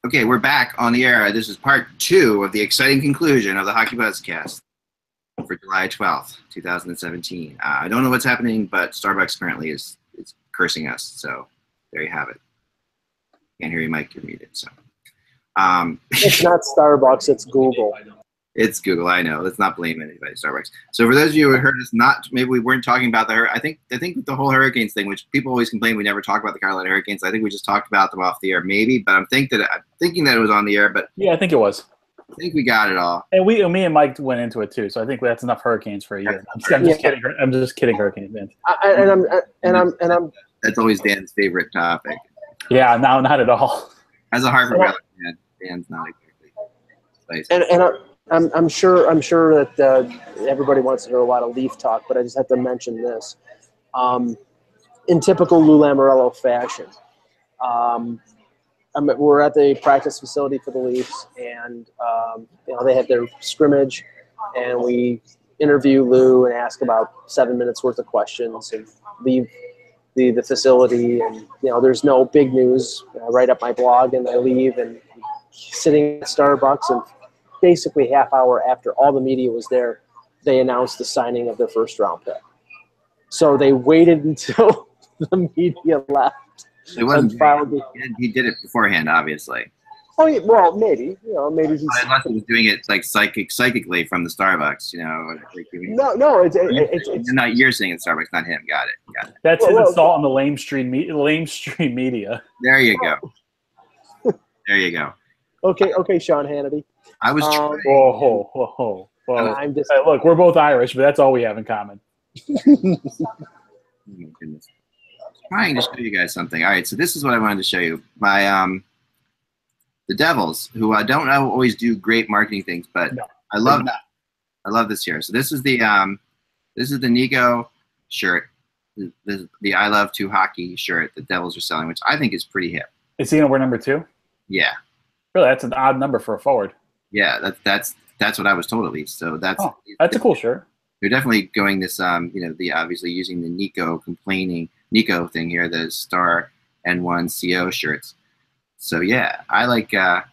Okay, we're back on the air. This is part 2 of the exciting conclusion of the HockeyBUzzCast for July 12th, 2017. I don't know what's happening, but Starbucks currently is cursing us. So there you have it. Can't hear you, Mike. You're muted. So it's not Starbucks. It's Google. It's Google. I know. Let's not blame anybody. Starbucks. So for those of you who heard us, maybe we weren't talking about I think the whole Hurricanes thing, which people always complain we never talk about the Carolina Hurricanes. I think we just talked about them off the air, maybe. But I'm thinking that it was on the air. But yeah, I think it was. I think we got it all. And me and Mike went into it too. So I think that's enough Hurricanes for a year. I'm just kidding. I'm just kidding, Hurricanes fans. I'm. That's always Dan's favorite topic. Yeah, no, not at all. As a Harvard Valley fan, Dan's not exactly. I'm sure that everybody wants to hear a lot of Leaf talk, but I just have to mention this. In typical Lou Lamoriello fashion, we're at the practice facility for the Leafs, and they have their scrimmage, and we interview Lou and ask about 7 minutes worth of questions and leave the facility, and there's no big news. I write up my blog and I leave, and sitting at Starbucks, and basically half hour after all the media was there, they announced the signing of their first round pick. So they waited until the media left. It wasn't. He did it beforehand, obviously. Oh, yeah, well, maybe. Maybe he's. Unless he was doing it like psychically from the Starbucks. No. It's not you're saying it's Starbucks, not him. Got it. That's his assault on the lamestream media. There you go. There you go. Okay, Sean Hannity. I was trying. Whoa. Hey, look, we're both Irish, but that's all we have in common. Oh my goodness. Trying to show you guys something. All right, so this is what I wanted to show you. The Devils, who I don't always do great marketing things, but no, I love that. I love this here. So this is the Nico shirt, the I Love to Hockey shirt the Devils are selling, which I think is pretty hip. Is he gonna wear number 2? Yeah. Really, that's an odd number for a forward. Yeah, that's what I was told at least. So that's a cool shirt. They're definitely going this the obviously using the Nico thing here, the Star N1CO shirts. So yeah, I like. I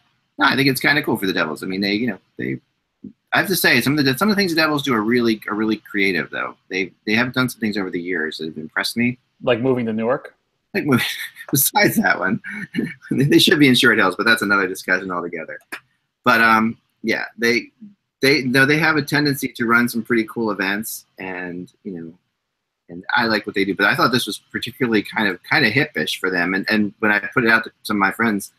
think it's kind of cool for the Devils. I mean, they. I have to say some of the things the Devils do are really creative though. They have done some things over the years that have impressed me. Like moving to Newark. Like besides that one, they should be in Short Hills, but that's another discussion altogether. But yeah, they have a tendency to run some pretty cool events, and and I like what they do. But I thought this was particularly kind of hippish for them. And when I put it out to some of my friends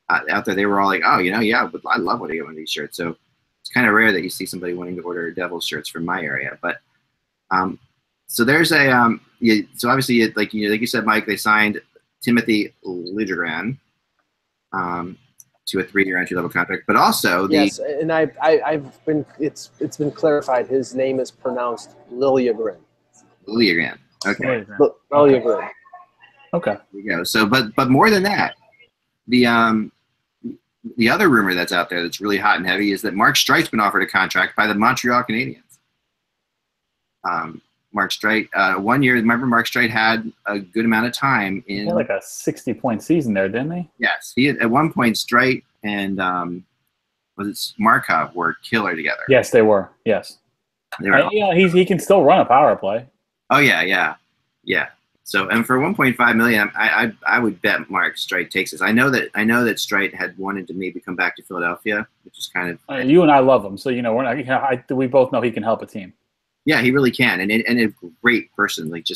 out there, they were all like, "Oh, yeah, I love when I get one of these shirts." So it's kind of rare that you see somebody wanting to order Devils shirts from my area. But so there's a so obviously like you said, Mike, they signed Timothy Liljegren to a 3-year entry-level contract, but also yes, and I've been it's been clarified. His name is pronounced Liljegren. Liljegren. Okay. Liljegren. Okay. There you go. So, but more than that, the other rumor that's out there that's really hot and heavy is that Mark Streit's been offered a contract by the Montreal Canadiens. Mark Streit, 1 year. Remember, Mark Streit had a good amount of time in. He had like a 60-point season there, didn't he? Yes, he had, at one point Streit and was it Markov were killer together. Yes, they were. Yes. They were he can still run a power play. Oh yeah. So, and for $1.5 million, I would bet Mark Streit takes this. I know that Streit had wanted to maybe come back to Philadelphia, which is kind of. You and I love him, so we're not. We both know he can help a team. Yeah, he really can, and a great person, great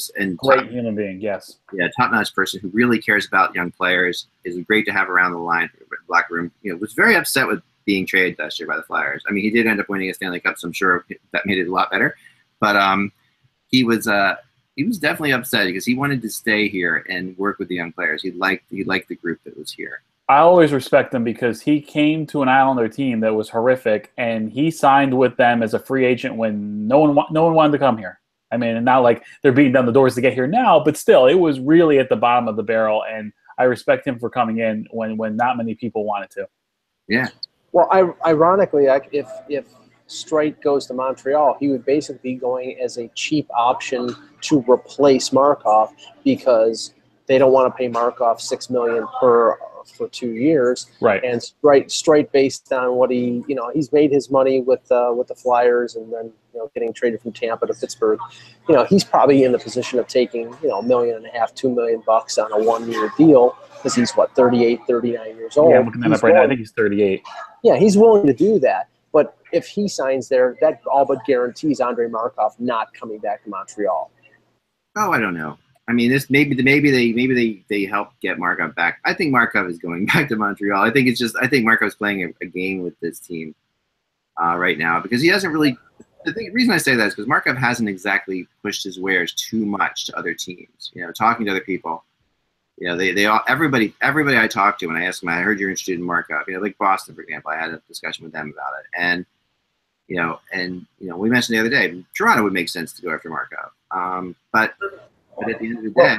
human being. Yes. Yeah, top-notch person who really cares about young players. Is great to have around the line, locker room. Was very upset with being traded last year by the Flyers. I mean, he did end up winning a Stanley Cup, so I'm sure that made it a lot better. But he was definitely upset because he wanted to stay here and work with the young players. He liked the group that was here. I always respect him because he came to an Islander team that was horrific, and he signed with them as a free agent when no one wanted to come here. I mean, and not like they're beating down the doors to get here now, but still, it was really at the bottom of the barrel, and I respect him for coming in when not many people wanted to. Yeah. Well, ironically, if Streit goes to Montreal, he would basically be going as a cheap option to replace Markov because they don't want to pay Markov $6 million per for 2 years. Right. And Streit based on what he's made his money with the Flyers, and then getting traded from Tampa to Pittsburgh. He's probably in the position of taking $1.5 million, $2 million on a 1-year deal, because he's 38, 39 years old. Yeah, I'm looking that up right now. I think he's 38. Yeah, he's willing to do that. But if he signs there, that all but guarantees Andrei Markov not coming back to Montreal. Oh, I don't know. I mean, this maybe they help get Markov back. I think Markov is going back to Montreal. I think Markov's playing a game with this team right now, because he hasn't really. The reason I say that is because Markov hasn't exactly pushed his wares too much to other teams. Talking to other people, they all everybody I talked to, when I asked them, I heard you're interested in Markov. Like Boston, for example, I had a discussion with them about it, and we mentioned the other day, Toronto would make sense to go after Markov. But at the end of the day,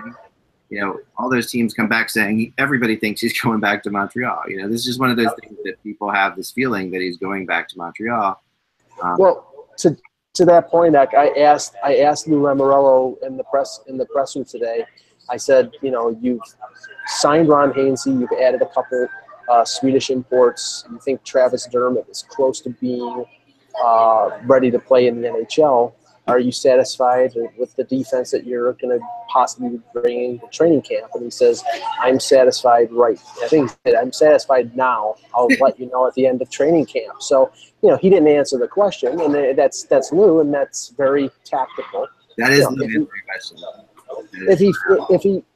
all those teams come back saying everybody thinks he's going back to Montreal. This is just one of those things that people have this feeling that he's going back to Montreal. Well, to that point, I asked Lou Lamoriello in the press room today. I said, you've signed Ron Hainsey, you've added a couple Swedish imports. You think Travis Dermott is close to being ready to play in the NHL. Are you satisfied with the defense that you're going to possibly bring in the training camp? And he says, I'm satisfied I think he said, I'm satisfied now. I'll let you know at the end of training camp. So, he didn't answer the question, and that's Lou, and that's very tactical. That is the question.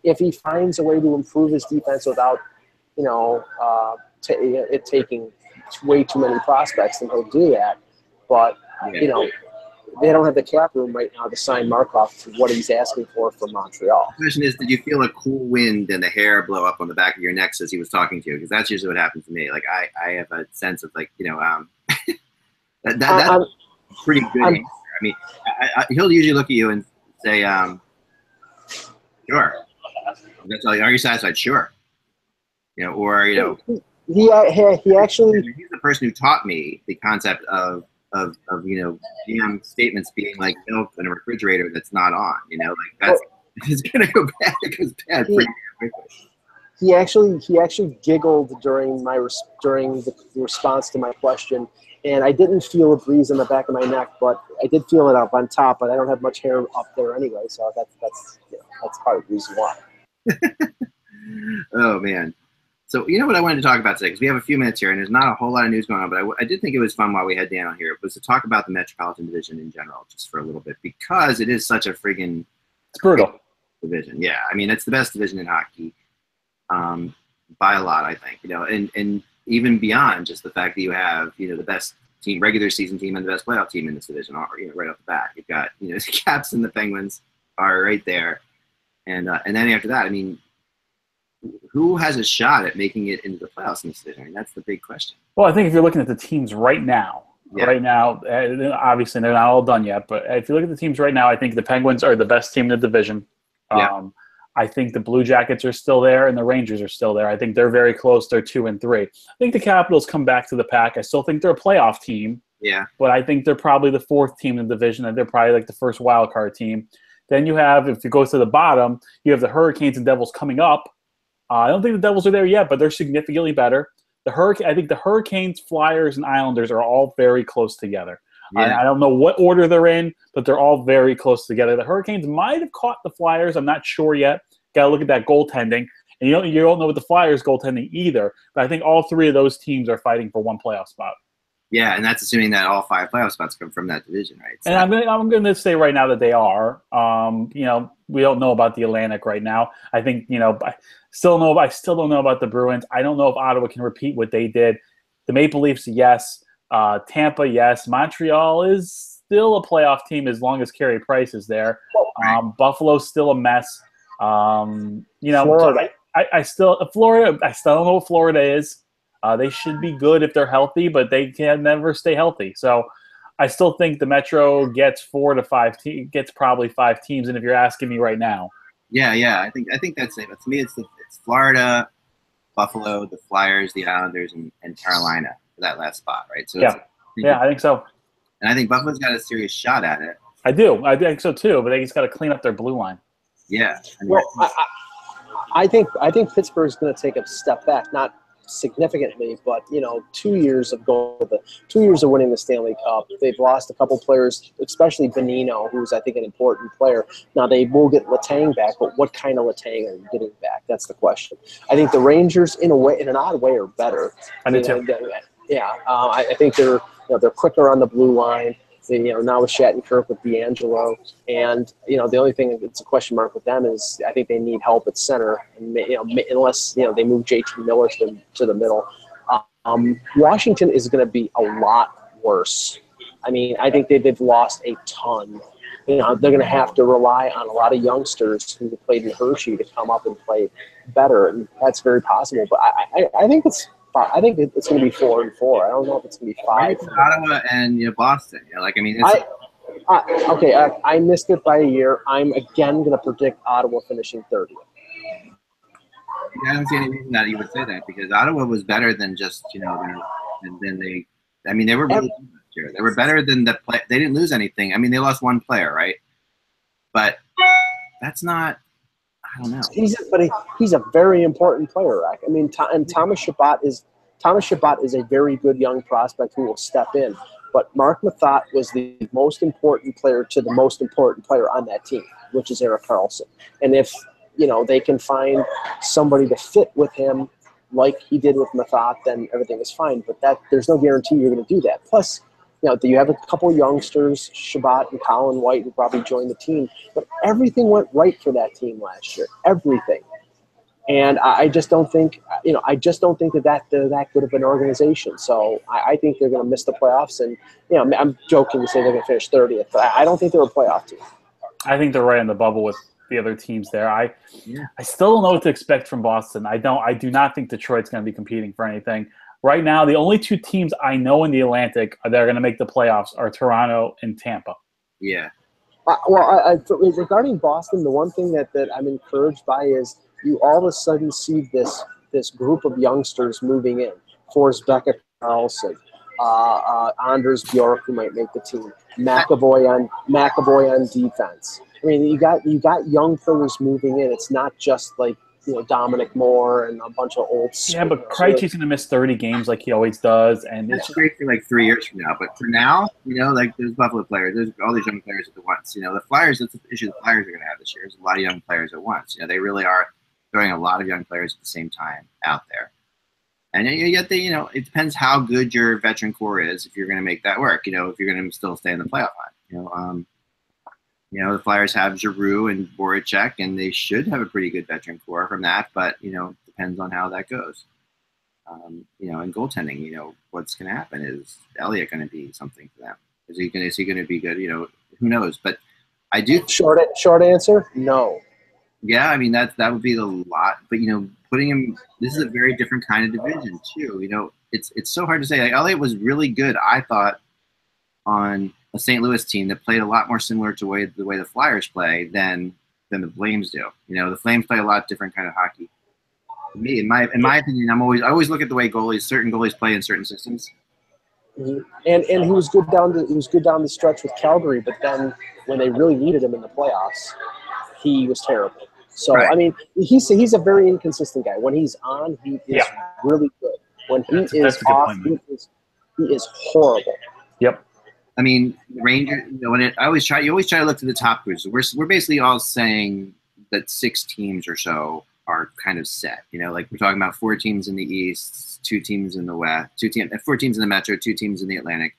If he finds a way to improve his defense without, it taking way too many prospects, then he'll do that. But, they don't have the cap room right now to sign Markov for what he's asking for from Montreal. The question is, did you feel a cool wind and the hair blow up on the back of your neck as he was talking to you? Because that's usually what happens to me. Like, I have a sense of, like, that's pretty good answer. I mean, he'll usually look at you and say, sure. That's all. Are you satisfied? Sure. He actually. He's the person who taught me the concept of GM statements being like milk in a refrigerator that's not on. It's gonna go bad. It goes bad pretty quickly. He actually giggled during the response to my question, and I didn't feel a breeze on the back of my neck, but I did feel it up on top. But I don't have much hair up there anyway, so that's part of the reason why. Oh man. So what I wanted to talk about today, because we have a few minutes here, and there's not a whole lot of news going on, but I did think it was fun while we had Dan on here, was to talk about the Metropolitan Division in general, just for a little bit, because it is such a friggin' It's brutal division. Yeah, I mean, it's the best division in hockey by a lot, I think. And even beyond just the fact that you have the best team, regular season team, and the best playoff team in this division, right off the bat. You've got the Caps and the Penguins are right there, and then after that, I mean, who has a shot at making it into the playoffs in this division? I mean, that's the big question. Well, I think if you're looking at the teams right now, obviously they're not all done yet, but if you look at the teams right now, I think the Penguins are the best team in the division. Yeah. I think the Blue Jackets are still there and the Rangers are still there. I think they're very close. They're 2 and 3. I think the Capitals come back to the pack. I still think they're a playoff team. Yeah. But I think they're probably the 4th team in the division, and they're probably like the first wild card team. Then you have, if you go to the bottom, you have the Hurricanes and Devils coming up. I don't think the Devils are there yet, but they're significantly better. I think the Hurricanes, Flyers, and Islanders are all very close together. Yeah. I don't know what order they're in, but they're all very close together. The Hurricanes might have caught the Flyers. I'm not sure yet. Got to look at that goaltending. And you don't know what the Flyers goaltending either. But I think all 3 of those teams are fighting for one playoff spot. Yeah, and that's assuming that all 5 playoff spots come from that division, right? So and I'm going to say right now that they are. We don't know about the Atlantic right now. I think I still don't know about the Bruins. I don't know if Ottawa can repeat what they did. The Maple Leafs, yes. Tampa, yes. Montreal is still a playoff team as long as Carey Price is there. Buffalo's still a mess. Florida. I still don't know what Florida is. They should be good if they're healthy, but they can never stay healthy. So I still think the Metro gets 4 to 5 gets probably 5 teams. And if you're asking me right now, yeah, I think that's it. But to me, it's Florida, Buffalo, the Flyers, the Islanders, and Carolina for that last spot, right? So I think so. And I think Buffalo's got a serious shot at it. I do. I think so too. But they just got to clean up their blue line. Yeah. I think Pittsburgh's going to take a step back, not significantly, but 2 years of winning the Stanley Cup. They've lost a couple players, especially Bonino, who's I think an important player. Now they will get Letang back, but what kind of Letang are you getting back? That's the question. I think the Rangers, in an odd way, are better. I do too. I think they're quicker on the blue line. Now with Shattenkirk, with D'Angelo, and the only thing that's a question mark with them is I think they need help at center, and unless they move JT Miller to the middle. Washington is going to be a lot worse. I mean, I think they've lost a ton. They're going to have to rely on a lot of youngsters who played in Hershey to come up and play better, and that's very possible. But I think it's going to be 4-4. I don't know if it's going to be 5. Ottawa and Boston. I missed it by a year. I'm again going to predict Ottawa finishing 30th. I don't see any reason that you would say that because Ottawa was better than just they were really good last year. They were better than the play. They didn't lose anything. I mean, they lost one player, right? But that's not. I don't know. He's a very important player, Rack. I mean, and Thomas Chabot is a very good young prospect who will step in. But Mark Mathot was the most important player to the most important player on that team, which is Erik Karlsson. And if they can find somebody to fit with him, like he did with Mathot, then everything is fine. But there's no guarantee you're going to do that. Plus, you have a couple youngsters, Chabot and Colin White, who probably joined the team. But everything went right for that team last year. Everything. And I just don't think, that they're that good of an organization. So I think they're going to miss the playoffs. And, I'm joking to say they're going to finish 30th, but I don't think they're a playoff team. I think they're right on the bubble with the other teams there. I still don't know what to expect from Boston. I do not think Detroit's going to be competing for anything. Right now, the only two teams I know in the Atlantic that are going to make the playoffs are Toronto and Tampa. Yeah. Regarding Boston, the one thing that I'm encouraged by is you all of a sudden see this group of youngsters moving in. Forsbacka Karlsson, Anders Bjork, who might make the team, McAvoy on defense. I mean, you got young players moving in. It's not just like Dominic Moore and a bunch of old. Yeah, but Krejci's going to miss 30 games like he always does, and it's great for like 3 years from now. But for now, like there's Buffalo players, there's all these young players at once. The Flyers, that's the issue the Flyers are going to have this year. There's a lot of young players at once. They really are throwing a lot of young players at the same time out there. And yet it depends how good your veteran core is if you're going to make that work. If you're going to still stay in the playoff line. The Flyers have Giroux and Voracek, and they should have a pretty good veteran core from that. But depends on how that goes. In goaltending, what's going to happen? Is Elliott going to be something for them? Is he going to be good? Who knows? But I do. Short answer: no. Yeah, I mean that would be the lot. But putting him. This is a very different kind of division too. It's so hard to say. Like Elliott was really good, I thought, on a St. Louis team that played a lot more similar to the way the Flyers play than the Flames do. The Flames play a lot different kind of hockey. To me, in my opinion, I always look at the way certain goalies play in certain systems. Mm-hmm. And he was good down the stretch with Calgary, but then when they really needed him in the playoffs, he was terrible. So right. I mean, he's a very inconsistent guy. When he's on, he is really good. When he is off, he is horrible. Yep. I mean, Rangers. You always try to look to the top groups. We're basically all saying that 6 teams or so are kind of set. Like we're talking about 4 teams in the East, 2 teams in the West, 4 teams in the Metro, 2 teams in the Atlantic.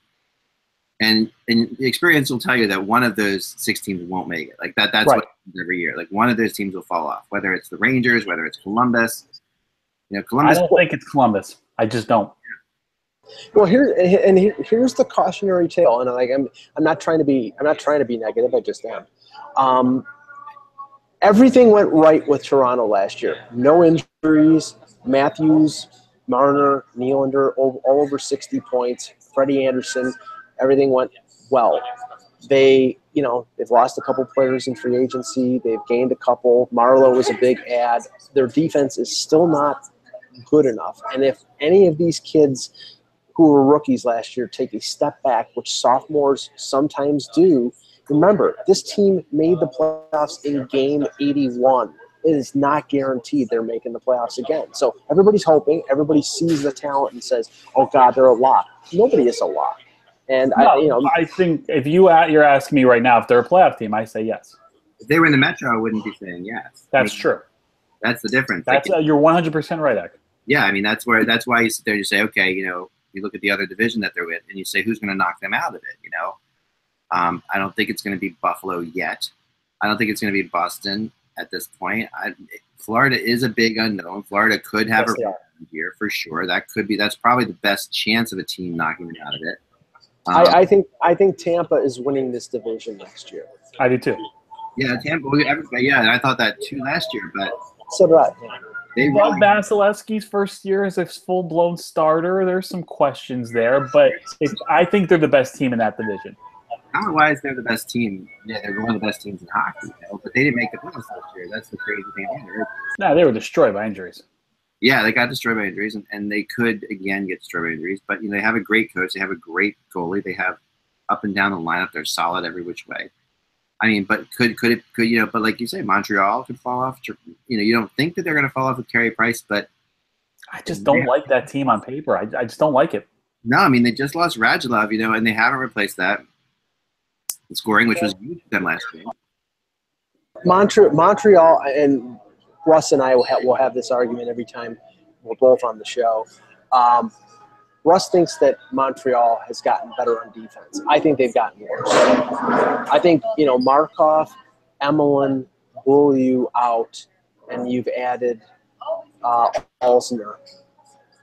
And the experience will tell you that one of those 6 teams won't make it. Like that's right. What happens every year. Like one of those teams will fall off. Whether it's the Rangers, whether it's Columbus. Columbus. I don't think it's Columbus. I just don't. Well, here's the cautionary tale, and I'm not trying to be negative. I just am. Everything went right with Toronto last year. No injuries. Matthews, Marner, Nylander, all over 60 points. Freddie Anderson, everything went well. They've lost a couple players in free agency. They've gained a couple. Marlowe was a big add. Their defense is still not good enough. And if any of these kids who were rookies last year take a step back, which sophomores sometimes do, remember, this team made the playoffs in game 81. it is not guaranteed they're making the playoffs again. So everybody's hoping. Everybody sees the talent and says, "Oh God, they're a lock." Nobody is a lock. And I think if you're asking me right now if they're a playoff team, I say yes. If they were in the Metro, I wouldn't be saying yes. That's true. That's the difference. That's you're 100% right, Ek. Yeah, I mean that's why you sit there and you say, okay, you look at the other division that they're with, and you say who's going to knock them out of it. I don't think it's going to be Buffalo yet. I don't think it's going to be Boston at this point. Florida is a big unknown. Florida could have a run here for sure. That's probably the best chance of a team knocking them out of it. I think Tampa is winning this division next year. I do too. Yeah, Tampa. Yeah, and I thought that too last year, but so did I. Vasilevsky's first year as a full-blown starter. There's some questions there, but I think they're the best team in that division. Talent-wise, they're the best team. Yeah, they're one of the best teams in hockey. But they didn't make the playoffs last year. That's the crazy thing. No, they were destroyed by injuries. Yeah, they got destroyed by injuries, and they could, again, get destroyed by injuries. But, they have a great coach. They have a great goalie. They have up and down the lineup. They're solid every which way. I mean, but could but like you say, Montreal could fall off. You don't think that they're going to fall off with Carey Price, but I just don't like that team on paper. I just don't like it. No, I mean, they just lost Radulov, and they haven't replaced that scoring, which was huge for them last game. Montreal, and Russ and I will have this argument every time we're both on the show. Russ thinks that Montreal has gotten better on defense. I think they've gotten worse. I think, Markov, Emelin, Beaulieu out, and you've added Alzner.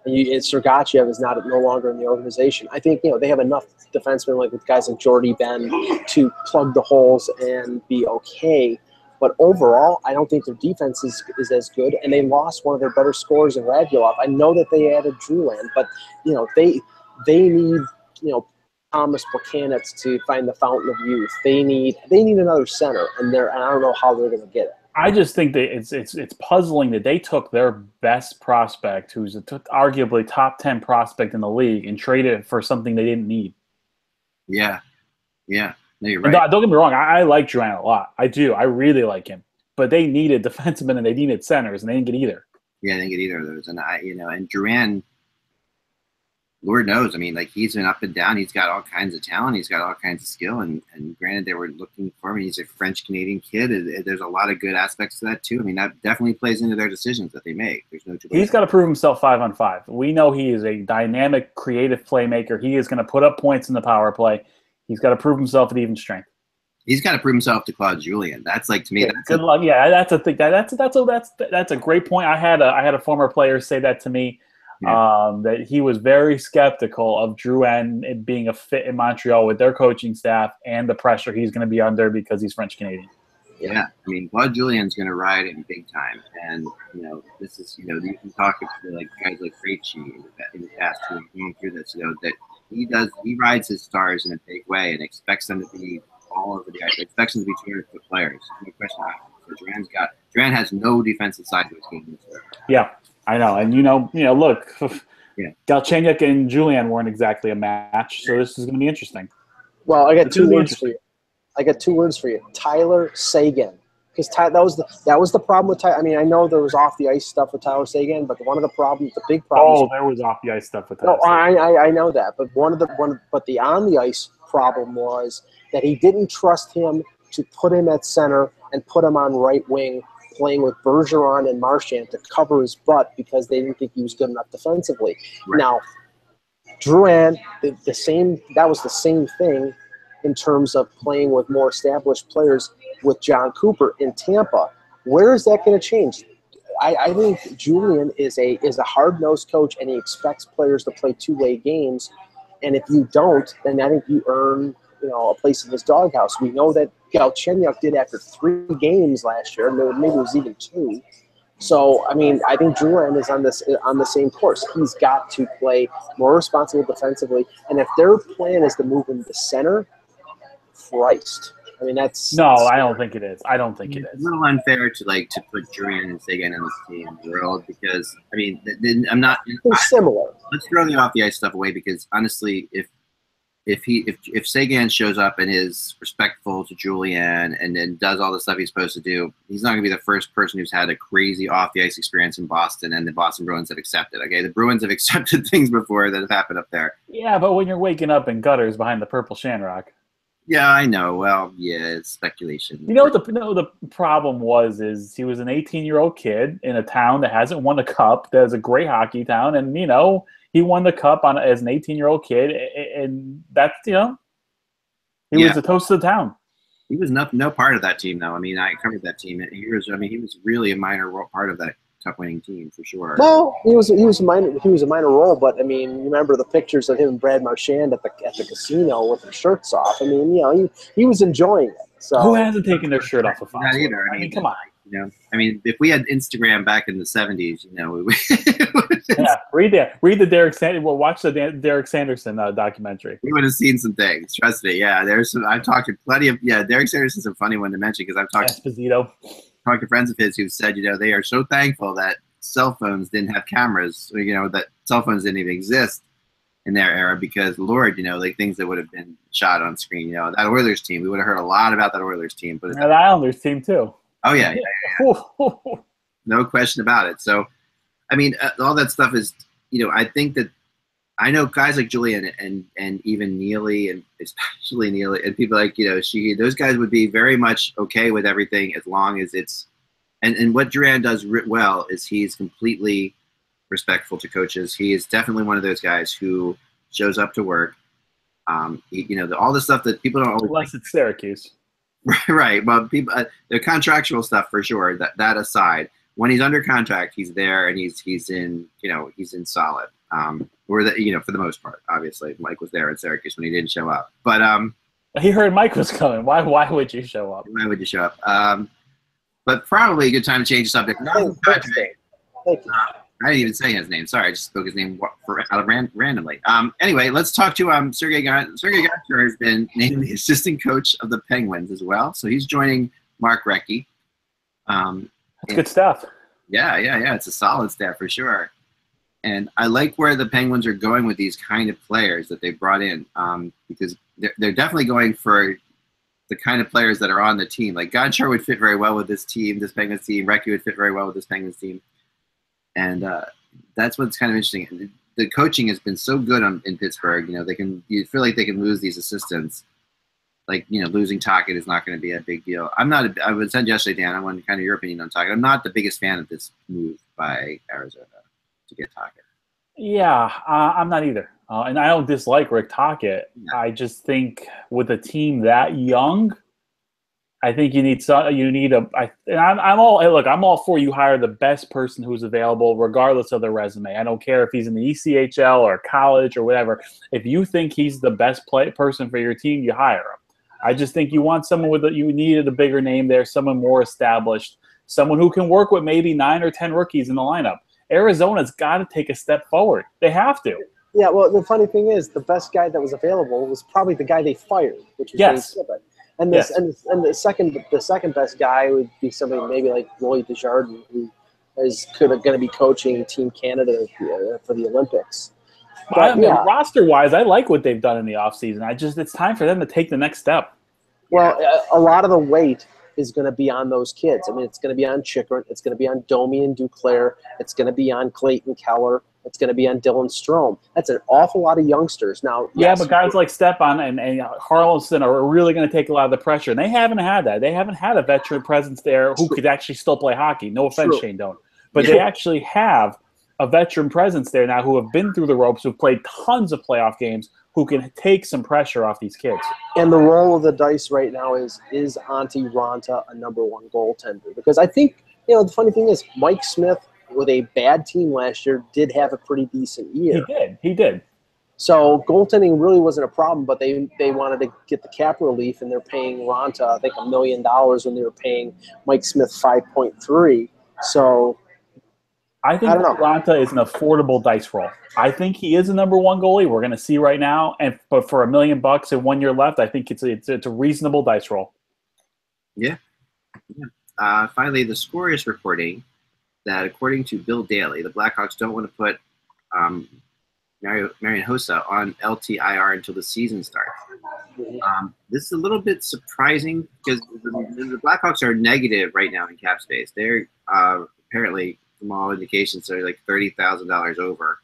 And Sergachev is no longer in the organization. I think, they have enough defensemen, like with guys like Jordy Ben, to plug the holes and be okay. But overall, I don't think their defense is as good, and they lost one of their better scorers in Radulov. I know that they added Drouin, but they need Thomas Buchanan's to find the fountain of youth. They need another center, and I don't know how they're going to get it. I just think that it's puzzling that they took their best prospect, who's arguably top 10 prospect in the league, and traded it for something they didn't need. Yeah. No, you're right. Don't get me wrong. I like Drouin a lot. I do. I really like him. But they needed defensemen and they needed centers, and they didn't get either. Yeah, they didn't get either of those. And and Drouin, Lord knows. I mean, he's been up and down. He's got all kinds of talent. He's got all kinds of skill. And granted, they were looking for him. He's a French-Canadian kid. There's a lot of good aspects to that, too. I mean, that definitely plays into their decisions that they make. There's no two ways. He's got to prove himself 5-on-5. We know he is a dynamic, creative playmaker. He is going to put up points in the power play. He's got to prove himself at even strength. He's got to prove himself to Claude Julien. That's to me. That's good luck. Yeah, that's a thing. That's a great point. I had a former player say that to me. Yeah. That he was very skeptical of Drouin being a fit in Montreal with their coaching staff and the pressure he's going to be under because he's French Canadian. Yeah, I mean, Claude Julien's going to ride him big time, and this is you can talk to guys like Krejci in the past who have gone through this. That he rides his stars in a big way and expects them to be all over the ice. Expects them to be 200-foot players. No question about it. So Drouin has no defensive side to his game this year. Yeah, I know, and look, Galchenyuk and Julien weren't exactly a match, so this is going to be interesting. Well, I got two words for you. Tyler Seguin. Because that was the problem with Tyler. I mean, I know there was off the ice stuff with Tyler Seguin, but one of the problems, the big problem. Oh, there was off the ice stuff with Tyler. No, I know that, but the on the ice problem was that he didn't trust him to put him at center and put him on right wing, playing with Bergeron and Marchand to cover his butt because they didn't think he was good enough defensively. Right. Now, Drouin, the same. That was the same thing in terms of playing with more established players with John Cooper in Tampa. Where is that going to change? I think Julien is a hard-nosed coach, and he expects players to play two-way games. And if you don't, then I think you earn a place in his doghouse. We know that Galchenyuk did after 3 games last year. Maybe it was even 2. So, I mean, I think Drouin is on the same course. He's got to play more responsible defensively. And if their plan is to move him to center, Christ. I mean, I don't think it is. I don't think it is. It's a little unfair to put Drouin and Seguin in this team world because, I mean, I'm not – They're similar. Let's throw the off-the-ice stuff away because, honestly, if if Sagan shows up and is respectful to Julian and then does all the stuff he's supposed to do, he's not going to be the first person who's had a crazy off the ice experience in Boston, and the Boston Bruins have accepted. Okay, the Bruins have accepted things before that have happened up there. Yeah, but when you're waking up in gutters behind the purple shamrock. Yeah, I know. Well, yeah, it's speculation. You know what the problem is he was an 18-year-old kid in a town that hasn't won a cup, that is a great hockey town, and he won the cup as an 18-year-old kid, and that's he was the toast of the town. He was no part of that team, though. I mean, I covered that team. He was really a minor part of that cup-winning team for sure. Well, he was a minor role, but I mean, you remember the pictures of him and Brad Marchand at the casino with their shirts off. I mean, he was enjoying it. So who hasn't taken their shirt off of Fox? Not either. I mean, come on. If we had Instagram back in the 70s, read the Derek Sanderson. Well, watch the Derek Sanderson documentary. We would have seen some things. Trust me. Yeah, I've talked to plenty of. Yeah, Derek Sanderson's a funny one to mention because I've talked to friends of his who said, they are so thankful that cell phones didn't have cameras. That cell phones didn't even exist in their era because, Lord, things that would have been shot on screen. That Oilers team, we would have heard a lot about that Oilers team. But the Islanders team too. Oh yeah. No question about it. So, I mean, all that stuff is, I think that I know guys like Julian and even Neely, and especially Neely, and people like, those guys would be very much okay with everything as long as it's, and what Drouin does well is he's completely respectful to coaches. He is definitely one of those guys who shows up to work. All the stuff that people don't always. Unless it's Syracuse. Right. Well, people, the contractual stuff for sure. That aside, when he's under contract, he's there and he's in solid. For the most part, obviously, Mike was there at Syracuse when he didn't show up. But he heard Mike was coming. Why would you show up? Why would you show up? But probably a good time to change the subject. Thank you. I didn't even say his name. Sorry, I just spoke his name randomly. Anyway, let's talk to Sergei Gonchar has been named the assistant coach of the Penguins as well. So he's joining Mark Recchi. That's good stuff. Yeah. It's a solid staff for sure. And I like where the Penguins are going with these kind of players that they brought in because they're definitely going for the kind of players that are on the team. Like Gonchar would fit very well with this team, this Penguins team. Recchi would fit very well with this Penguins team. And that's what's kind of interesting. The coaching has been so good in Pittsburgh. You feel like they can lose these assistants. Like, losing Tocchet is not going to be a big deal. I would said yesterday, Dan, I wanted kind of your opinion on Tocchet. I'm not the biggest fan of this move by Arizona to get Tocchet. Yeah, I'm not either. And I don't dislike Rick Tocchet. Yeah. I just think with a team that young, I think I'm all for you hire the best person who's available regardless of their resume. I don't care if he's in the ECHL or college or whatever. If you think he's the best person for your team, you hire him. I just think you want someone you needed a bigger name there, someone more established, someone who can work with maybe 9 or 10 rookies in the lineup. Arizona's got to take a step forward. They have to. Yeah, well, the funny thing is the best guy that was available was probably the guy they fired, which was yes. Dave Tippett. And the second best guy would be somebody maybe like Lloyd Desjardins, who is going to be coaching Team Canada for the Olympics. But, roster-wise, I like what they've done in the offseason. It's time for them to take the next step. Well, a lot of the weight is going to be on those kids. I mean, it's going to be on Chychrun. It's going to be on Domi and Duclair. It's going to be on Clayton Keller. It's going to be on Dylan Strome. That's an awful lot of youngsters. Now, but guys like Stepan and Harlison are really going to take a lot of the pressure. And they haven't had that. They haven't had a veteran presence there who could actually still play hockey. No offense, Shane Doan. But they actually have a veteran presence there now who have been through the ropes, who've played tons of playoff games, who can take some pressure off these kids. And the roll of the dice right now is Antti Raanta a number one goaltender? Because I think, the funny thing is Mike Smith, with a bad team last year, did have a pretty decent year. He did. So goaltending really wasn't a problem, but they wanted to get the cap relief, and they're paying Raanta, I think, $1 million when they were paying Mike Smith 5.3. So I think Raanta is an affordable dice roll. I think he is a number one goalie. We're going to see right now, but for $1 million and 1 year left, I think it's a reasonable dice roll. Yeah. Finally, the score is reporting that according to Bill Daly, the Blackhawks don't want to put Marian Hossa on LTIR until the season starts. This is a little bit surprising because the Blackhawks are negative right now in cap space. They're apparently, from all indications, they're like $30,000 over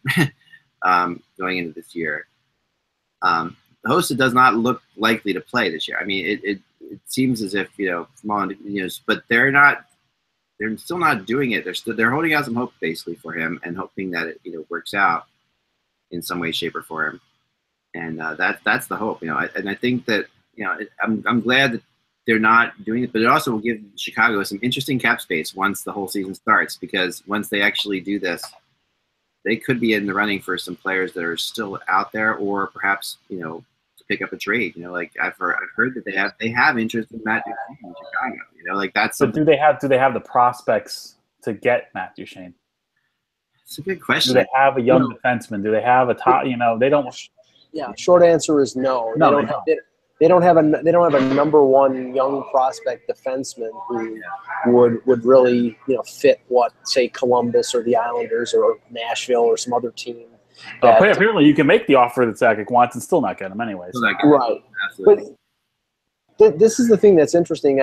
going into this year. Hossa does not look likely to play this year. I mean, it seems as if, from all, but they're still not doing it. They're holding out some hope basically for him and hoping that it works out in some way, shape, or form. And that's the hope, and I think that, I'm glad that they're not doing it, but it also will give Chicago some interesting cap space once the whole season starts, because once they actually do this, they could be in the running for some players that are still out there, or perhaps, to pick up a trade. Like I've heard that they have interest in Matt Duchene in Chicago. Like that's. But do they have the prospects to get Matt Duchene? It's a good question. Do they have a young defenseman? Do they have a top? They don't. Yeah, short answer is no. No, they don't have a number one young prospect defenseman who would really fit what, say, Columbus or the Islanders or Nashville or some other team. Apparently, you can make the offer that Sakic wants and still not get him anyways. Right. Absolutely. But this is the thing that's interesting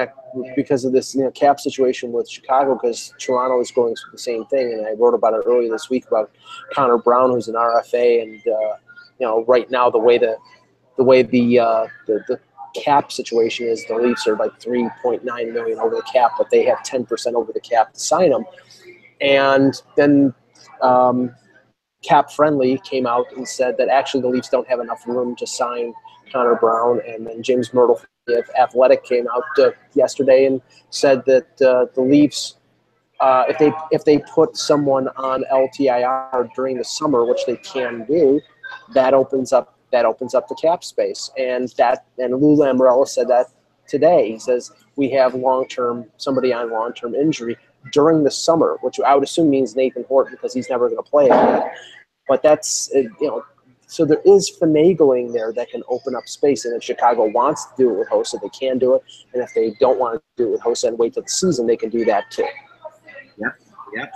because of this cap situation with Chicago, because Toronto is going through the same thing, and I wrote about it earlier this week about Connor Brown, who's an RFA, and right now the way the cap situation is, the Leafs are like $3.9 million over the cap, but they have 10% over the cap to sign them. And then Cap Friendly came out and said that actually the Leafs don't have enough room to sign Connor Brown. And then James Myrtle of Athletic came out yesterday and said that the Leafs, if they put someone on LTIR during the summer, which they can do, that opens up the cap space. And Lou Lamoriello said that today. He says we have somebody on long-term injury during the summer, which I would assume means Nathan Horton, because he's never going to play again. But that's so there is finagling there that can open up space. And if Chicago wants to do it with Hossa, they can do it. And if they don't want to do it with Hossa and wait till the season, they can do that too. Yep.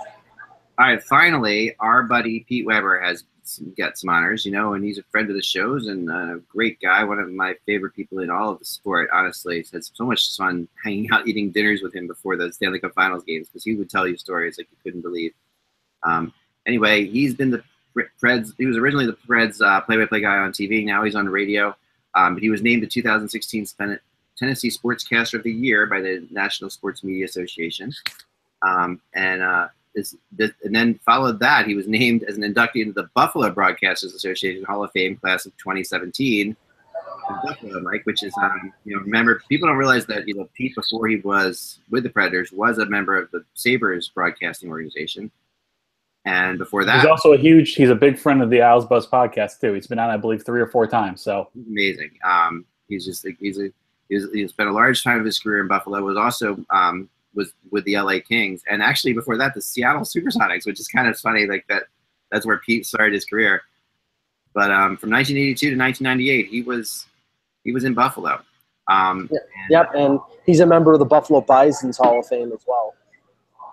All right, finally, our buddy Pete Weber has got some honors, and he's a friend of the shows and a great guy, one of my favorite people in all of the sport, honestly. It's had so much fun hanging out, eating dinners with him before the Stanley Cup Finals games, because he would tell you stories like you couldn't believe. Anyway, he's been the Preds. He was originally the Preds play-by-play guy on TV. Now he's on radio. He was named the 2016 Tennessee Sportscaster of the Year by the National Sports Media Association. And then followed that, he was named as an inductee into the Buffalo Broadcasters Association Hall of Fame class of 2017. Buffalo, Mike, which is, remember, people don't realize that, Pete, before he was with the Predators, was a member of the Sabres broadcasting organization. And before that, he's a big friend of the HockeyBUzzCast too. He's been on, I believe, 3 or 4 times. So amazing. He's spent a large time of his career in Buffalo. Was also was with the LA Kings, and actually before that, the Seattle Supersonics, which is kind of funny. Like that's where Pete started his career. But from 1982 to 1998, he was in Buffalo. And he's a member of the Buffalo Bison's Hall of Fame as well.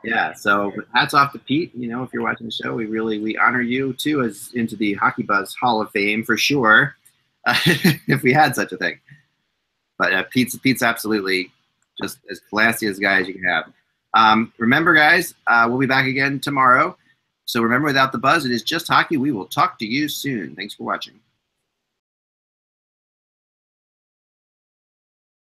Yeah, so hats off to Pete. If you're watching the show, we honor you too as into the Hockey Buzz Hall of Fame for sure, if we had such a thing. But Pete's absolutely just as classy as guy as you can have. Remember, guys, we'll be back again tomorrow. So remember, without the buzz, it is just hockey. We will talk to you soon. Thanks for watching.